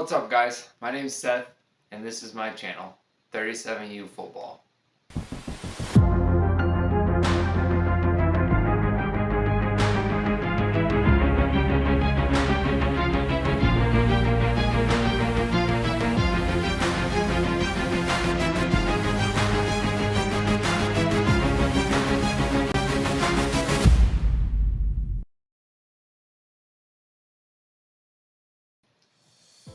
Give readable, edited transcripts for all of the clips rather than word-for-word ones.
What's up, guys? My name's Seth, and this is my channel, 37U Football.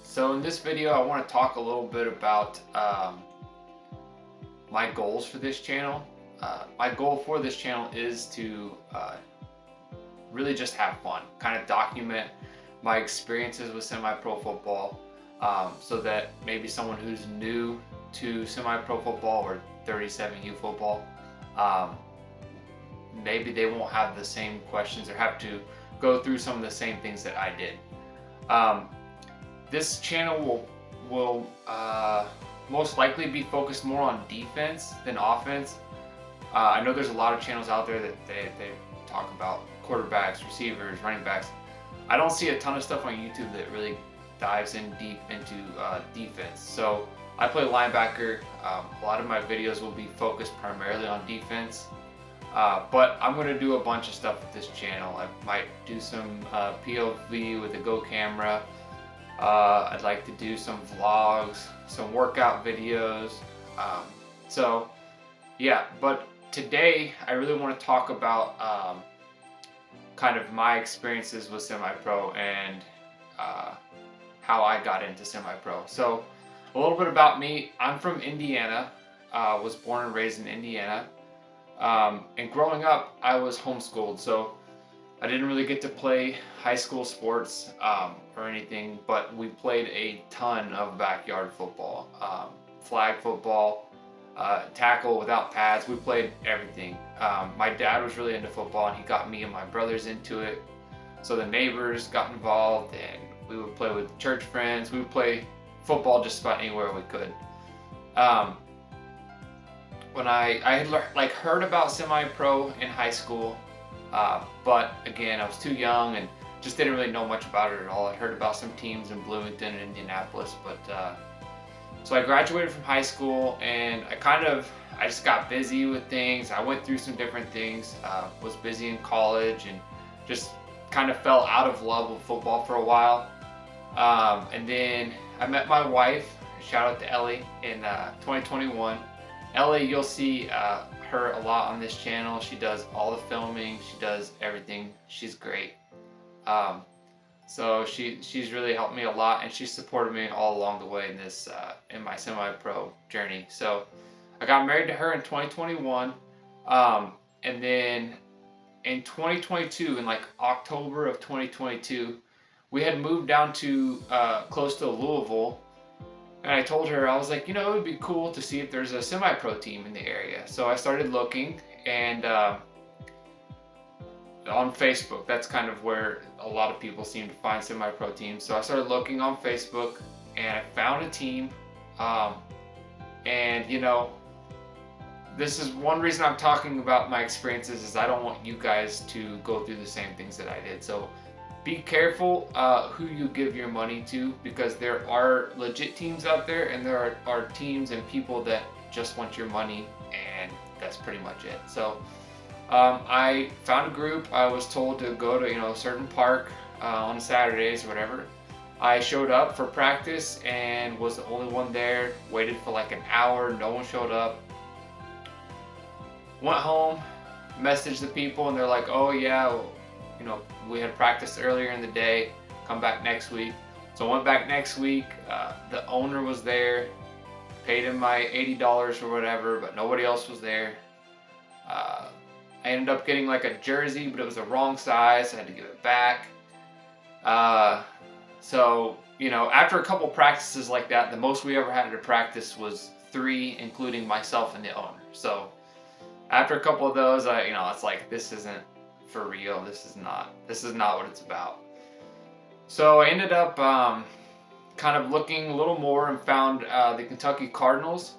So in this video, I want to talk a little bit about my goals for this channel. My goal for this channel is to really just have fun, kind of document my experiences with semi-pro football, so that maybe someone who's new to semi-pro football or 37U football, maybe they won't have the same questions or have to go through some of the same things that I did. This channel will most likely be focused more on defense than offense. I know there's a lot of channels out there that they talk about quarterbacks, receivers, running backs. I don't see a ton of stuff on YouTube that really dives in deep into defense. So I play linebacker. A lot of my videos will be focused primarily on defense. But I'm going to do a bunch of stuff with this channel. I might do some POV with the Go camera. I'd like to do some vlogs, some workout videos. So yeah, but today I really want to talk about kind of my experiences with semi-pro and how I got into semi-pro. So a little bit about me. I'm from Indiana, was born and raised in Indiana. And growing up, I was homeschooled, so I didn't really get to play high school sports or anything, but we played a ton of backyard football, flag football, tackle without pads. We played everything. My dad was really into football, and he got me and my brothers into it. So the neighbors got involved, and we would play with church friends. We would play football just about anywhere we could. When I had heard about semi-pro in high school, but again, I was too young and just didn't really know much about it at all. I heard about some teams in Bloomington and Indianapolis, but so I graduated from high school, and I just got busy with things. I went through some different things, was busy in college, and just kind of fell out of love with football for a while. And then I met my wife, shout out to Ellie, in 2021. Ellie, you'll see her a lot on this channel. She does all the filming, she does everything. She's great. So she's really helped me a lot, and she's supported me all along the way in this in my semi-pro journey. So I got married to her in 2021, and then in 2022, in like October of 2022, we had moved down to close to Louisville. And I told her, I was like, it would be cool to see if there's a semi-pro team in the area. So I started looking, and on Facebook, that's kind of where a lot of people seem to find semi-pro teams. So I started looking on Facebook, and I found a team. And this is one reason I'm talking about my experiences, is I don't want you guys to go through the same things that I did. So be careful who you give your money to, because there are legit teams out there, and there are teams and people that just want your money, and that's pretty much it. So I found a group. I was told to go to a certain park on Saturdays or whatever. I showed up for practice and was the only one there. Waited for like an hour, no one showed up. Went home, messaged the people, and they're like, oh yeah, we had practice earlier in the day, come back next week. So I went back next week. The owner was there, paid him my $80 or whatever, but nobody else was there. I ended up getting like a jersey, but it was the wrong size, so I had to give it back. So after a couple practices like that, the most we ever had to practice was 3, including myself and the owner. So after a couple of those, it's like, this isn't for real. This is not what it's about. So I ended up kind of looking a little more, and found the Kentucky Cardinals,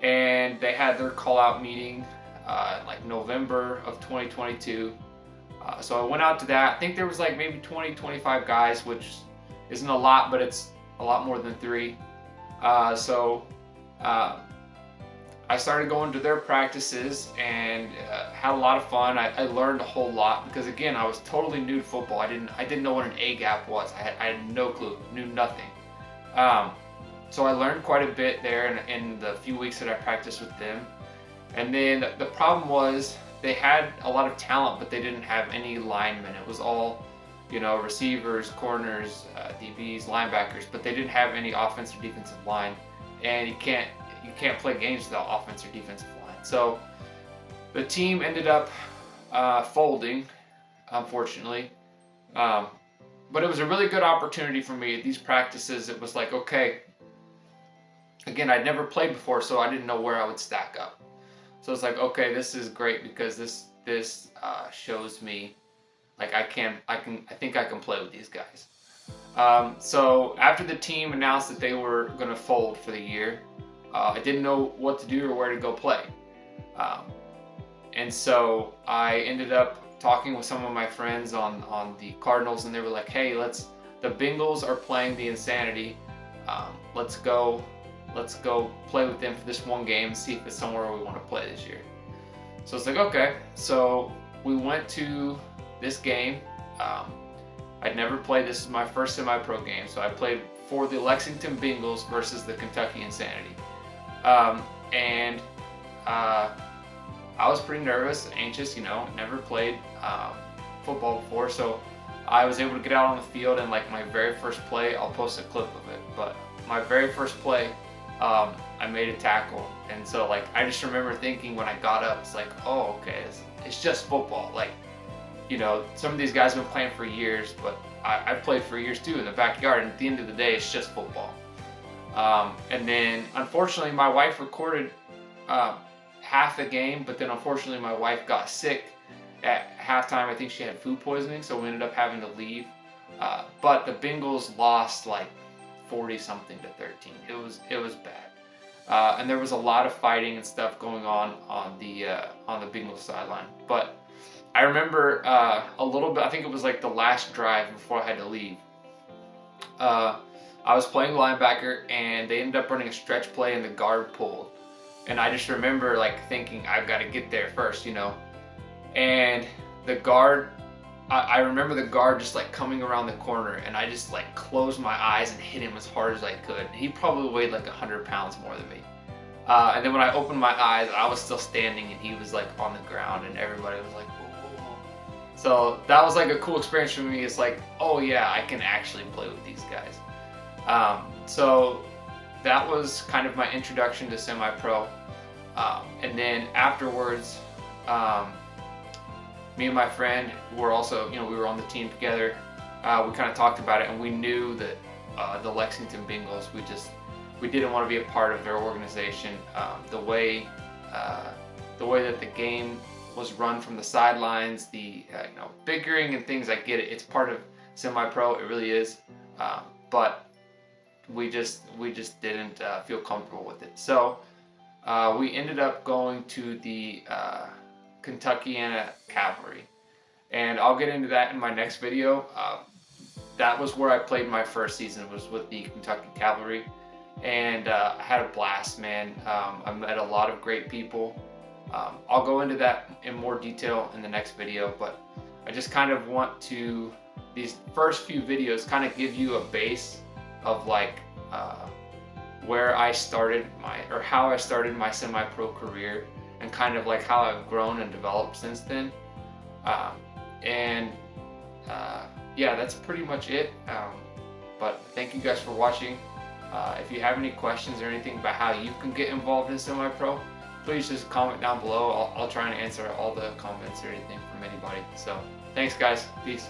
and they had their call-out meeting like November of 2022. So I went out to that. I think there was like maybe 20-25 guys, which isn't a lot, but it's a lot more than 3. So I started going to their practices and had a lot of fun. I learned a whole lot because, again, I was totally new to football. I didn't know what an A gap was. I had no clue, knew nothing. So I learned quite a bit there in the few weeks that I practiced with them. And then the problem was they had a lot of talent, but they didn't have any linemen. It was all, receivers, corners, DBs, linebackers, but they didn't have any offensive or defensive line. And you can't play games without offense or defensive line. So the team ended up folding, unfortunately. But it was a really good opportunity for me at these practices. It was like, okay, again, I'd never played before, so I didn't know where I would stack up. So it's like, okay, this is great because this shows me like I think I can play with these guys. So after the team announced that they were going to fold for the year, I didn't know what to do or where to go play. And so I ended up talking with some of my friends on the Cardinals, and they were like, hey, the Bengals are playing the Insanity. Let's go play with them for this one game and see if it's somewhere we want to play this year. So it's like, okay. So we went to this game. I'd never played. This is my first semi-pro game. So I played for the Lexington Bengals versus the Kentucky Insanity. And I was pretty nervous, anxious, never played football before. So I was able to get out on the field, and like my very first play, I'll post a clip of it, but my very first play, I made a tackle. And so like I just remember thinking when I got up, it's like, oh, okay, it's just football. Like, some of these guys have been playing for years, but I've played for years too in the backyard, and at the end of the day, it's just football. And then unfortunately my wife recorded half the game, but then unfortunately my wife got sick at halftime. I think she had food poisoning, so we ended up having to leave. But the Bengals lost like 40 something to 13. It was bad. And there was a lot of fighting and stuff going on the Bengals sideline. But I remember a little bit, I think it was like the last drive before I had to leave. I was playing linebacker, and they ended up running a stretch play, and the guard pulled. And I just remember like thinking, I've got to get there first, And the guard, I remember the guard just like coming around the corner, and I just like closed my eyes and hit him as hard as I could. He probably weighed like 100 pounds more than me. And then when I opened my eyes, I was still standing, and he was like on the ground, and everybody was like, whoa, whoa. So that was like a cool experience for me. It's like, oh yeah, I can actually play with these guys. So that was kind of my introduction to semi-pro. And then afterwards, me and my friend were also, we were on the team together. We kind of talked about it, and we knew that the Lexington Bengals, we didn't want to be a part of their organization. The way that the game was run from the sidelines, the bickering and things, I get it. It's part of semi-pro. It really is. But we just didn't feel comfortable with it. So we ended up going to the Kentuckiana Cavalry, and I'll get into that in my next video. That was where I played my first season, was with the Kentucky Cavalry, and I had a blast, man. I met a lot of great people. I'll go into that in more detail in the next video, but I just kind of want to, these first few videos, kind of give you a base of like where I started how I started my semi-pro career, and kind of like how I've grown and developed since then. Yeah, that's pretty much it. But thank you guys for watching. If you have any questions or anything about how you can get involved in semi-pro, please just comment down below. I'll try and answer all the comments or anything from anybody. So thanks guys, peace.